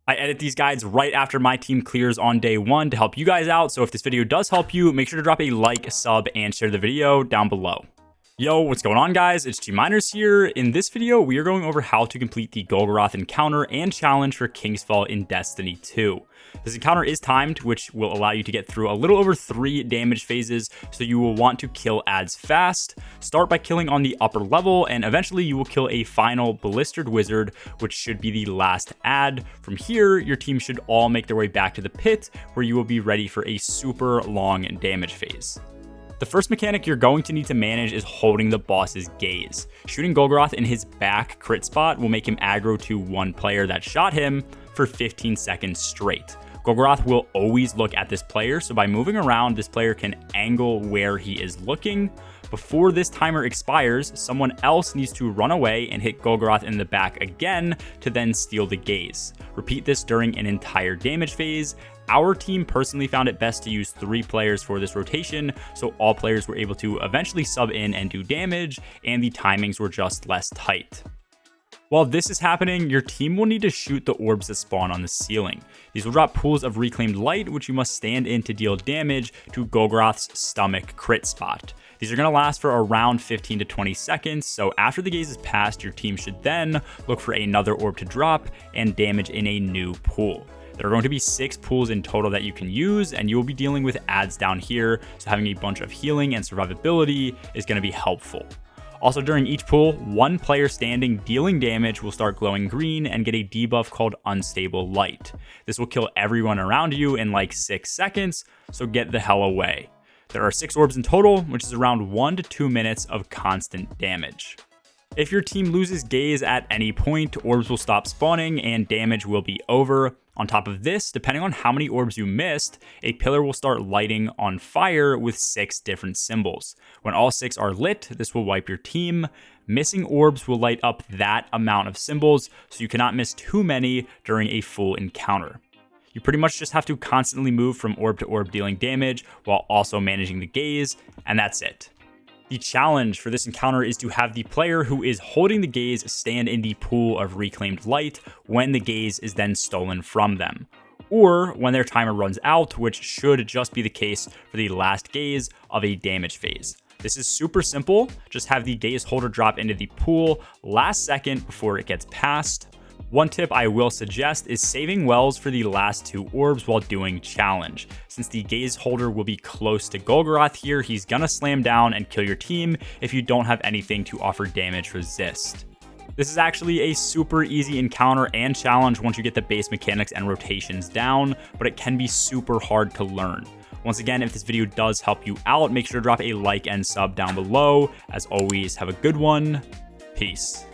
I edit these guides right after my team clears on day 1 to help you guys out, so if this video does help you, make sure to drop a like, sub, and share the video down below. Yo, what's going on guys? It's G-Miners here. In this video, we are going over how to complete the Golgoroth encounter and challenge for King's Fall in Destiny 2. This encounter is timed, which will allow you to get through a little over 3 damage phases, so you will want to kill adds fast. Start by killing on the upper level, and eventually you will kill a final Blistered Wizard, which should be the last add. From here, your team should all make their way back to the pit, where you will be ready for a super long damage phase. The first mechanic you're going to need to manage is holding the boss's gaze. Shooting Golgoroth in his back crit spot will make him aggro to one player that shot him for 15 seconds straight. Golgoroth will always look at this player, so by moving around, this player can angle where he is looking. Before this timer expires, someone else needs to run away and hit Golgoroth in the back again to then steal the gaze. Repeat this during an entire damage phase. Our team personally found it best to use 3 players for this rotation, so all players were able to eventually sub in and do damage, and the timings were just less tight. While this is happening, your team will need to shoot the orbs that spawn on the ceiling. These will drop pools of reclaimed light, which you must stand in to deal damage to Golgoroth's stomach crit spot. These are going to last for around 15 to 20 seconds, so after the gaze is passed, your team should then look for another orb to drop and damage in a new pool. There are going to be 6 pools in total that you can use, and you will be dealing with adds down here, so having a bunch of healing and survivability is going to be helpful. Also, during each pool, one player standing dealing damage will start glowing green and get a debuff called Unstable Light. This will kill everyone around you in like 6 seconds, so get the hell away. There are 6 orbs in total, which is around 1 to 2 minutes of constant damage. If your team loses gaze at any point, orbs will stop spawning and damage will be over. On top of this, depending on how many orbs you missed, a pillar will start lighting on fire with 6 different symbols. When all 6 are lit, this will wipe your team. Missing orbs will light up that amount of symbols, so you cannot miss too many during a full encounter. You pretty much just have to constantly move from orb to orb dealing damage while also managing the gaze, and that's it. The challenge for this encounter is to have the player who is holding the gaze stand in the pool of reclaimed light when the gaze is then stolen from them, or when their timer runs out, which should just be the case for the last gaze of a damage phase. This is super simple. Just have the gaze holder drop into the pool last second before it gets passed. One tip I will suggest is saving wells for the last 2 orbs while doing challenge. Since the gaze holder will be close to Golgoroth here, he's gonna slam down and kill your team if you don't have anything to offer damage resist. This is actually a super easy encounter and challenge once you get the base mechanics and rotations down, but it can be super hard to learn. Once again, if this video does help you out, make sure to drop a like and sub down below. As always, have a good one. Peace.